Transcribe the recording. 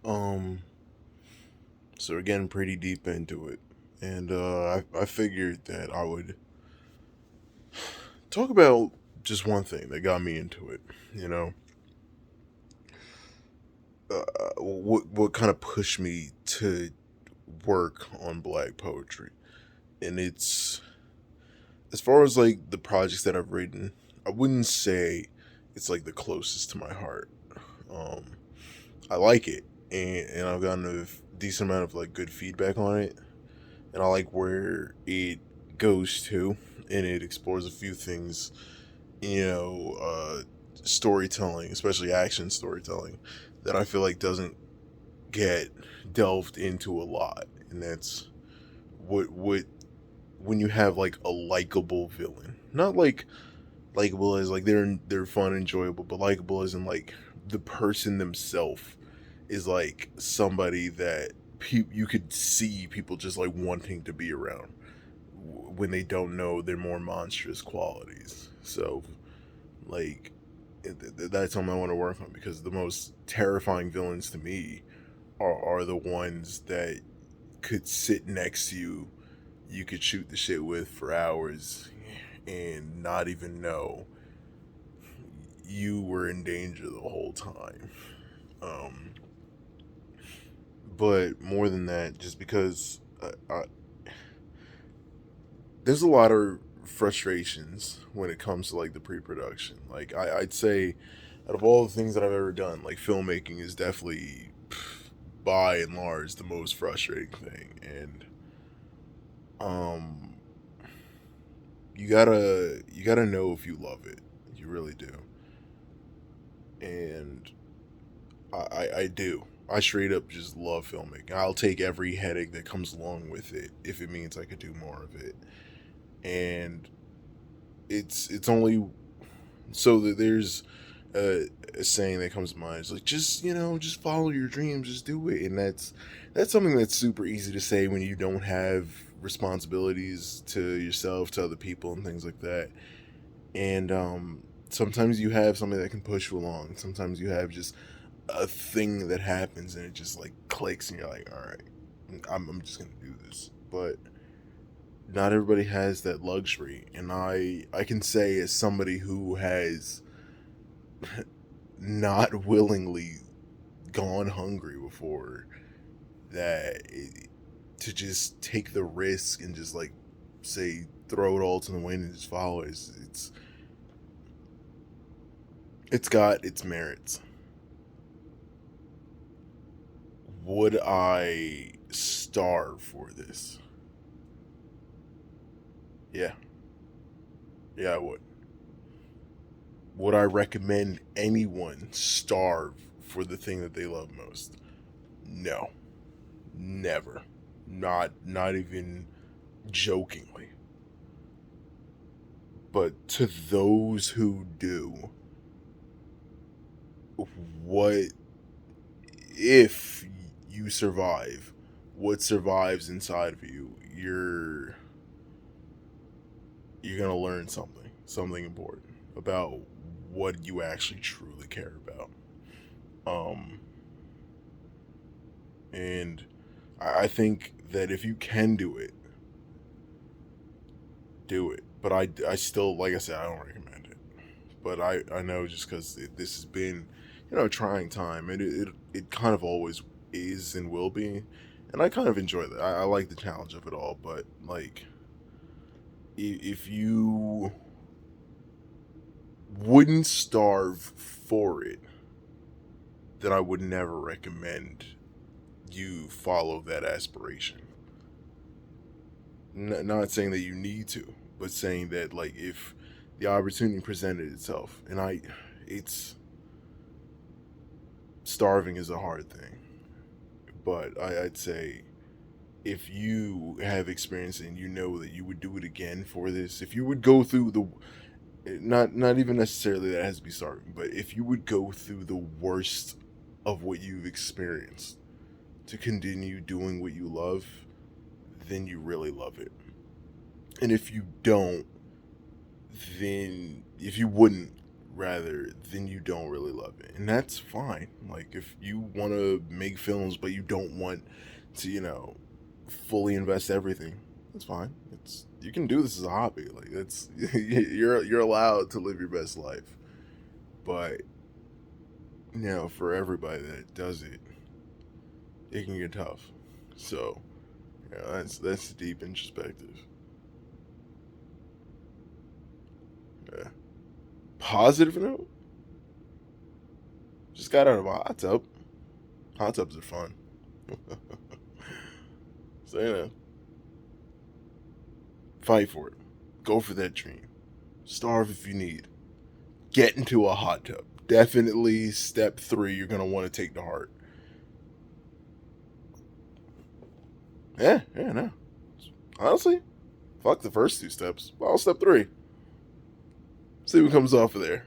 Um, so again, pretty deep into it, and I figured that I would talk about just one thing that got me into it. You know, what kind of pushed me to work on black poetry, and it's as far as like the projects that I've written, I wouldn't say it's like the closest to my heart. Um, I like it, and I've gotten a decent amount of like good feedback on it, and I like where it goes to, and it explores a few things, you know, storytelling, especially action storytelling, that I feel like doesn't get delved into a lot, and that's what when you have like a likable villain, not like likable as like they're fun, enjoyable, but likable as in like the person themselves is like somebody that you could see people just like wanting to be around when they don't know their more monstrous qualities. So like that's something I want to work on because the most terrifying villains to me are the ones that could sit next to you, you could shoot the shit with for hours and not even know you were in danger the whole time. Um, but more than that, just because there's a lot of frustrations when it comes to like the pre-production. Like I'd say, out of all the things that I've ever done, like filmmaking is definitely, by and large, the most frustrating thing. And um, you gotta know if you love it. You really do. And I do. I straight up just love filmmaking. I'll take every headache that comes along with it if it means I could do more of it. And it's only so that there's a saying that comes to mind. It's like just just follow your dreams, just do it, and that's something that's super easy to say when you don't have responsibilities to yourself, to other people, and things like that. And sometimes you have something that can push you along. Sometimes you have just a thing that happens and it just like clicks, and you're like, all right, I'm just gonna do this. But not everybody has that luxury, and I can say as somebody who has not willingly gone hungry before that to just take the risk and just like say throw it all to the wind and just follow it, it's got its merits. Would I starve for this? Yeah, yeah, I would. Would I recommend anyone starve for the thing that they love most? No, never. Not even jokingly. But to those who do, what if you survive? What survives inside of you? You're gonna learn something important about what you actually truly care about. Um, and I think that if you can do it, do it. But I still, like I said, I don't recommend it. But I know just because this has been, a trying time, and it kind of always is and will be, and I kind of enjoy that. I like the challenge of it all. But like, if you wouldn't starve for it, then I would never recommend you follow that aspiration. Not saying that you need to, but saying that like if the opportunity presented itself, and it's starving is a hard thing, but I'd say if you have experience and you know that you would do it again for this, if you would go through the not even necessarily that it has to be starving, but if you would go through the worst of what you've experienced to continue doing what you love, then you really love it. And if you don't, then if you wouldn't, rather then you don't really love it. And that's fine. Like, if you want to make films but you don't want to, fully invest everything, that's fine. It's You can do this as a hobby. Like, it's you're allowed to live your best life. But for everybody that does it, it can get tough. So, that's deep introspective. Yeah. Positive note, just got out of a hot tub. Hot tubs are fun. So, fight for it. Go for that dream. Starve if you need. Get into a hot tub. Definitely step 3 you're going to want to take to heart. Yeah, no. Honestly, fuck the first 2 steps. Well, step 3. See what comes off of there.